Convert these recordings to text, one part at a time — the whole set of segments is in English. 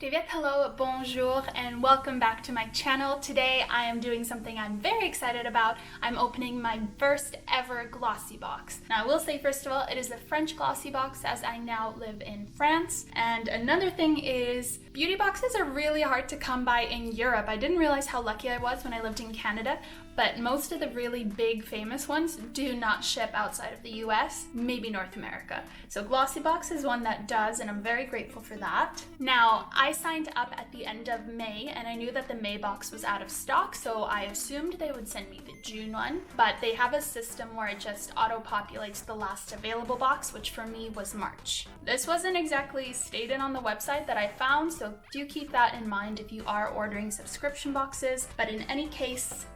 Привет, hello, bonjour, and welcome back to my channel. Today I am doing something I'm very excited about. I'm opening my first ever Glossybox. Now I will say first of all, it is a French Glossybox as I now live in France. And another thing is, beauty boxes are really hard to come by in Europe. I didn't realize how lucky I was when I lived in Canada, but most of the really big famous ones do not ship outside of the US, maybe North America. So Glossybox is one that does, and I'm very grateful for that. Now, I signed up at the end of May, and I knew that the May box was out of stock, so I assumed they would send me the June one, but they have a system where it just auto-populates the last available box, which for me was March. This wasn't exactly stated on the website that I found, so do keep that in mind if you are ordering subscription boxes, but in any case,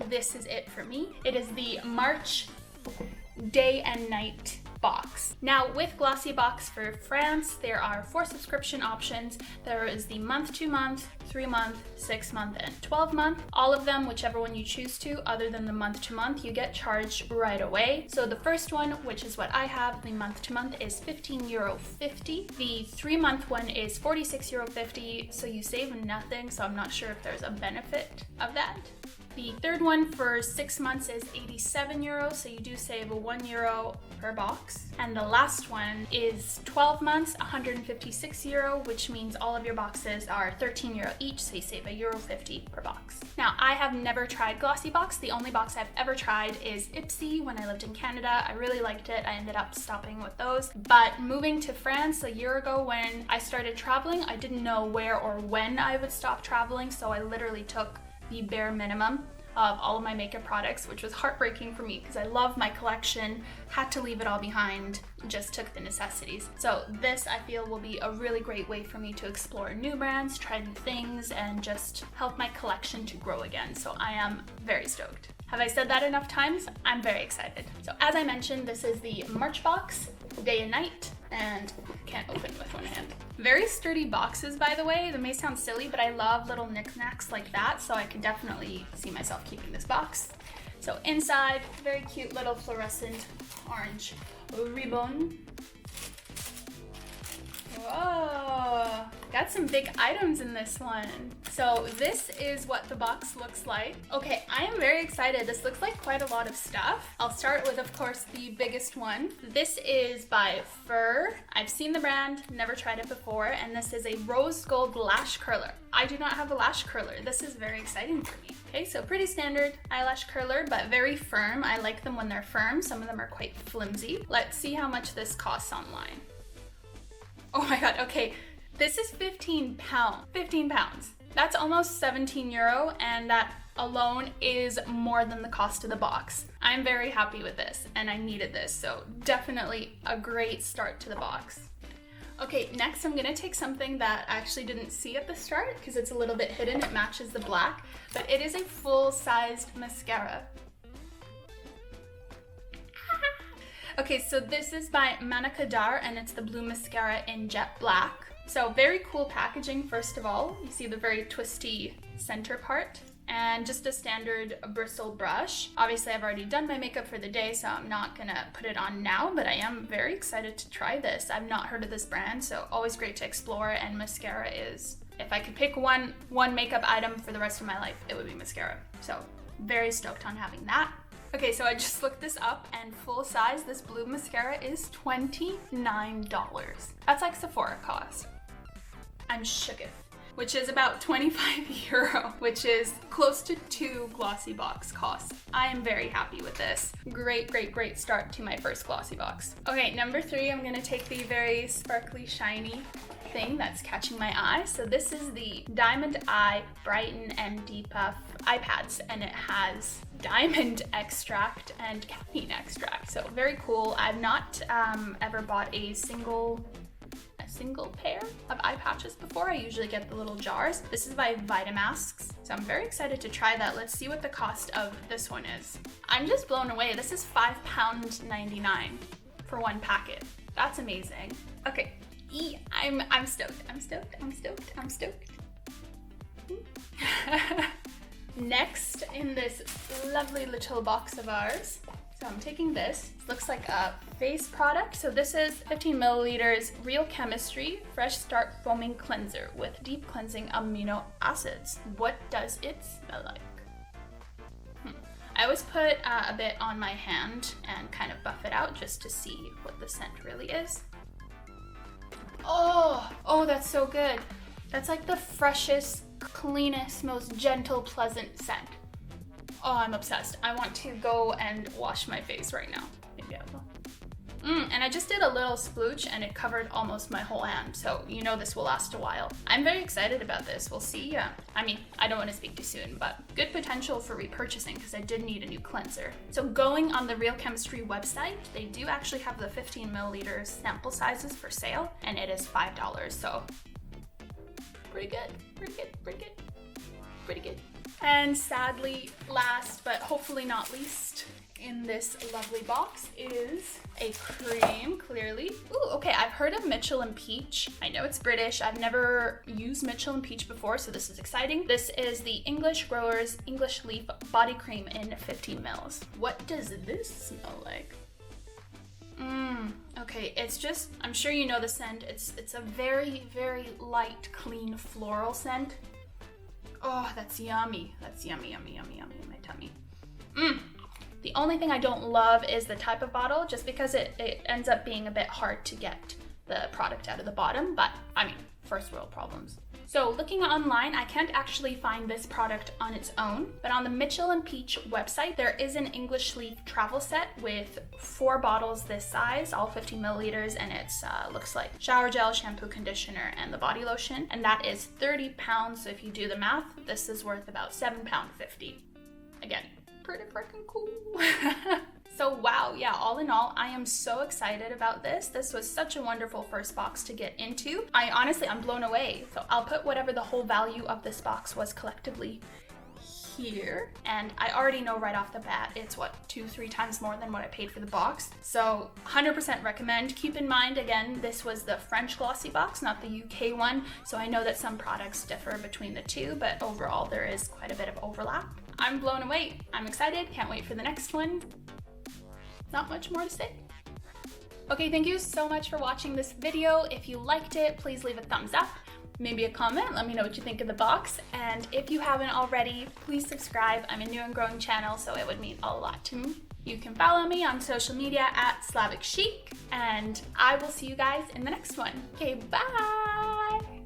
this is it for me. It is the March day and night box. Now with Glossybox for France, there are 4 subscription options. There is the month-to-month, 3-month, 6-month, and 12-month. All of them, whichever one you choose to, other than the month-to-month, you get charged right away. So the first one, which is what I have, the month-to-month is €15.50. The 3-month one is €46.50, so you save nothing, so I'm not sure if there's a benefit of that. The third one for 6 months is €87, so you do save €1 per box. And the last one is 12 months, €156, which means all of your boxes are €13 each, so you save €1.50 per box. Now, I have never tried Glossybox. The only box I've ever tried is Ipsy when I lived in Canada. I really liked it. I ended up stopping with those. But moving to France a year ago when I started traveling, I didn't know where or when I would stop traveling, so I literally took the bare minimum of all of my makeup products, which was heartbreaking for me because I love my collection, had to leave it all behind, just took the necessities. So this, I feel, will be a really great way for me to explore new brands, try new things, and just help my collection to grow again. So I am very stoked. Have I said that enough times? I'm very excited. So as I mentioned, this is the March box, day and night, and can't open with one hand. Very sturdy boxes, by the way. That may sound silly, but I love little knickknacks like that, so I can definitely see myself keeping this box. So inside, very cute little fluorescent orange ribbon. Whoa, got some big items in this one. So this is what the box looks like. Okay, I am very excited. This looks like quite a lot of stuff. I'll start with, of course, the biggest one. This is by Purr. I've seen the brand, never tried it before, and this is a rose gold lash curler. I do not have a lash curler. This is very exciting for me. Okay, so pretty standard eyelash curler, but very firm. I like them when they're firm. Some of them are quite flimsy. Let's see how much this costs online. Oh my god, okay, this is 15 pounds. 15 pounds. That's almost €17, and that alone is more than the cost of the box. I'm very happy with this, and I needed this, so definitely a great start to the box. Okay, next I'm gonna take something that I actually didn't see at the start because it's a little bit hidden, it matches the black, but it is a full-sized mascara. Okay, so this is by Manna Kadar, and it's the blue mascara in jet black. So very cool packaging, first of all. You see the very twisty center part, and just a standard bristle brush. Obviously, I've already done my makeup for the day, so I'm not gonna put it on now, but I am very excited to try this. I've not heard of this brand, so always great to explore, and mascara is, if I could pick one makeup item for the rest of my life, it would be mascara. So very stoked on having that. Okay, so I just looked this up, and full size, this blue mascara is $29. That's like Sephora cost. I'm shooketh. Which is about €25, which is close to 2 Glossybox costs. I am very happy with this. Great, great, great start to my first Glossybox. Okay, number 3, I'm gonna take the very sparkly, shiny thing that's catching my eye. So this is the Diamond Eye Brighten and Depuff eye pads, and it has diamond extract and caffeine extract. So very cool. I've not ever bought a single pair of eye patches before. I usually get the little jars. This is by Vitamasques, so I'm very excited to try that. Let's see what the cost of this one is. I'm just blown away. This is £5.99 for one packet. That's amazing. Okay, I'm stoked. I'm stoked. I'm stoked. I'm stoked. Next in this lovely little box of ours, So I'm taking this. It looks like a face product. So this is 15 milliliters Real Chemistry Fresh Start Foaming Cleanser with deep cleansing amino acids. What does it smell like? I always put a bit on my hand and kind of buff it out just to see what the scent really is. Oh, that's so good. That's like the freshest, cleanest, most gentle, pleasant scent. Oh, I'm obsessed. I want to go and wash my face right now. Maybe I will. And I just did a little splooch and it covered almost my whole hand. So you know this will last a while. I'm very excited about this. We'll see. I mean, I don't want to speak too soon, but good potential for repurchasing because I did need a new cleanser. So going on the Real Chemistry website, they do actually have the 15 milliliters sample sizes for sale and it is $5. So pretty good, pretty good, pretty good, pretty good. And sadly, last but hopefully not least, in this lovely box is a cream, clearly. Ooh, okay, I've heard of Mitchell and Peach. I know it's British. I've never used Mitchell and Peach before, so this is exciting. This is the English Growers English Leaf Body Cream in 15 mils. What does this smell like? Okay, it's just, I'm sure you know the scent. It's a very, very light, clean floral scent. Oh, that's yummy. That's yummy, yummy, yummy, yummy in my tummy. The only thing I don't love is the type of bottle, just because it ends up being a bit hard to get the product out of the bottom, but I mean, first world problems. So looking online, I can't actually find this product on its own, but on the Mitchell and Peach website, there is an English Leaf travel set with 4 bottles this size, all 15 milliliters, and it's looks like shower gel, shampoo, conditioner, and the body lotion, and that is 30 pounds. So if you do the math, this is worth about £7.50. Again, pretty freaking cool. So wow, yeah, all in all, I am so excited about this. This was such a wonderful first box to get into. I'm blown away. So I'll put whatever the whole value of this box was collectively here. And I already know right off the bat, it's what, 2-3 times more than what I paid for the box. So 100% recommend. Keep in mind, again, this was the French Glossybox, not the UK one. So I know that some products differ between the two, but overall there is quite a bit of overlap. I'm blown away. I'm excited. Can't wait for the next one. Not much more to say. Okay, thank you so much for watching this video. If you liked it, please leave a thumbs up, maybe a comment. Let me know what you think of the box. And if you haven't already, please subscribe. I'm a new and growing channel, so it would mean a lot to me. You can follow me on social media at Slavic Chic, and I will see you guys in the next one. Okay, bye!